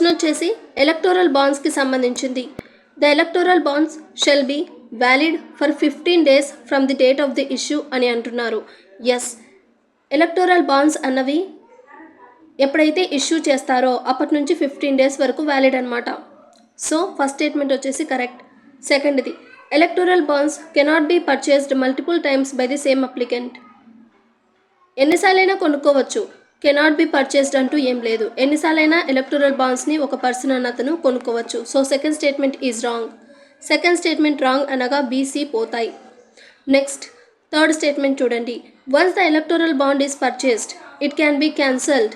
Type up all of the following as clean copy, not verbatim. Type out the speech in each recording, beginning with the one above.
Question వచ్చేసి electoral బాండ్స్కి సంబంధించింది. The electoral bonds shall be valid for 15 days from the date of the issue అని అంటున్నారు. Yes, electoral bonds అన్నవి ఎప్పుడైతే issue చేస్తారో అప్పటి నుంచి 15 days వరకు వ్యాలిడ్ అనమాట. సో ఫస్ట్ స్టేట్మెంట్ వచ్చేసి కరెక్ట్. సెకండ్ది, electoral bonds cannot be purchased multiple times by the same applicant. ఎన్నిసార్లైనా కొనుక్కోవచ్చు, కెనాట్ బి పర్చేస్డ్ అంటూ ఏం లేదు. ఎన్నిసార్లైనా ఎలక్టోరల్ బాండ్స్ని ఒక పర్సన్ అతను కొనుక్కోవచ్చు. So second statement is wrong. Second statement wrong అనగా బీసీ పోతాయి. నెక్స్ట్ థర్డ్ స్టేట్మెంట్ చూడండి. Once the electoral bond is purchased it can be cancelled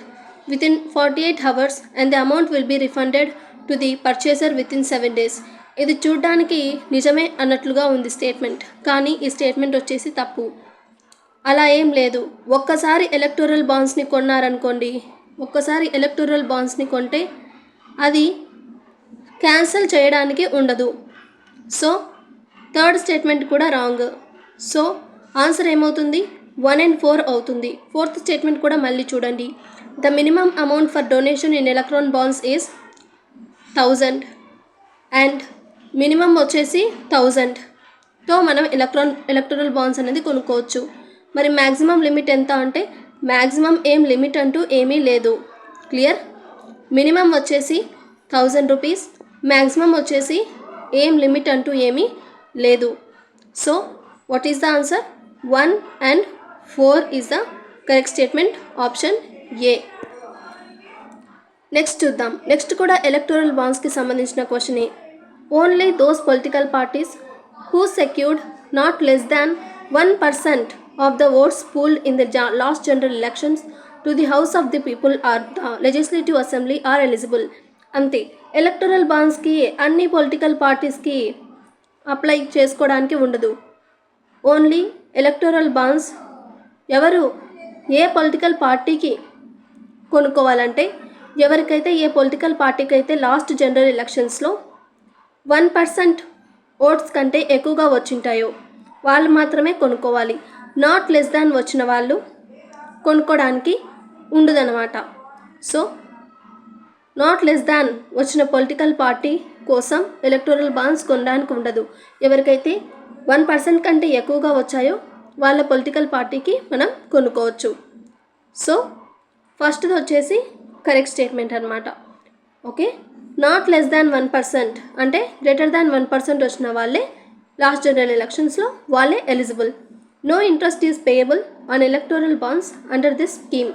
within 48 hours and the amount will be refunded to the purchaser within 7 days. ఇది చూడడానికి నిజమే అన్నట్లుగా ఉంది statement, కానీ ఈ స్టేట్మెంట్ వచ్చేసి తప్పు. అలా ఏం లేదు. ఒక్కసారి ఎలక్టోరల్ బాండ్స్ని కొన్నారనుకోండి, ఒక్కసారి ఎలక్టోరల్ బాండ్స్ని కొంటే అది క్యాన్సిల్ చేయడానికి ఉండదు. సో థర్డ్ స్టేట్మెంట్ కూడా రాంగ్. సో ఆన్సర్ ఏమవుతుంది? 1 and 4 అవుతుంది. ఫోర్త్ స్టేట్మెంట్ కూడా మళ్ళీ చూడండి. The minimum amount for donation in electron bonds is 1000 and minimum వచ్చేసి 1000తో మనం ఎలక్టోరల్ బాండ్స్ అనేది కొనుక్కోవచ్చు. మరి మ్యాక్సిమం లిమిట్ ఎంత అంటే మ్యాక్సిమం ఏం లిమిట్ అంటూ ఏమీ లేదు. క్లియర్? మినిమం వచ్చేసి 1000 రూపీస్, మ్యాక్సిమం వచ్చేసి ఏం లిమిట్ అంటూ ఏమీ లేదు. So what is the answer? 1 and 4 is the correct statement, option A. Next చూద్దాం. నెక్స్ట్ కూడా ఎలక్టోరల్ బాండ్స్కి సంబంధించిన క్వశ్చనే. Only those political parties who secured not less than 1% of the votes polled in the last general elections to the House of the People or the legislative assembly are eligible. అంతే. Electoral బాండ్స్కి అన్ని political పార్టీస్కి apply చేసుకోవడానికి ఉండదు. Only electoral bonds ఎవరు ఏ political పార్టీకి కొనుక్కోవాలంటే ఎవరికైతే ఏ పొలిటికల్ పార్టీకి అయితే లాస్ట్ జనరల్ ఎలక్షన్స్లో 1% ఓట్స్ కంటే ఎక్కువగా వచ్చింటాయో వాళ్ళు మాత్రమే కొనుక్కోవాలి. నాట్ లెస్ దాన్ వచ్చిన వాళ్ళు కొనుక్కోవడానికి ఉండదన్నమాట. సో నాట్ లెస్ దాన్ వచ్చిన పొలిటికల్ పార్టీ కోసం ఎలక్టోరల్ బాండ్స్ కొనడానికి ఉండదు. ఎవరికైతే 1% కంటే ఎక్కువగా వచ్చాయో వాళ్ళ పొలిటికల్ పార్టీకి మనం కొనుక్కోవచ్చు. సో ఫస్ట్ది వచ్చేసి కరెక్ట్ స్టేట్మెంట్ అనమాట. ఓకే, నాట్ లెస్ దాన్ 1% అంటే గ్రేటర్ దాన్ 1% వచ్చిన వాళ్ళే లాస్ట్ జనరల్ ఎలక్షన్స్లో వాళ్ళే eligible. No interest is payable on electoral bonds under this scheme.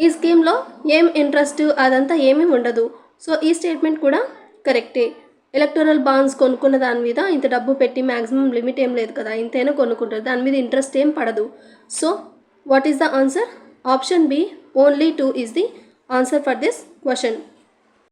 ఈ స్కీమ్లో ఏం ఇంట్రెస్ట్ అదంతా ఏమీ ఉండదు. సో ఈ స్టేట్మెంట్ కూడా కరెక్టే. ఎలక్టోరల్ బాండ్స్ కొనుక్కున్న దాని మీద ఇంత డబ్బు పెట్టి మ్యాక్సిమం లిమిట్ ఏం లేదు కదా, ఇంతైనా కొనుక్కుంటారు, దాని మీద ఇంట్రెస్ట్ ఏం పడదు. So what is the answer? Option B only 2 is the answer for this question.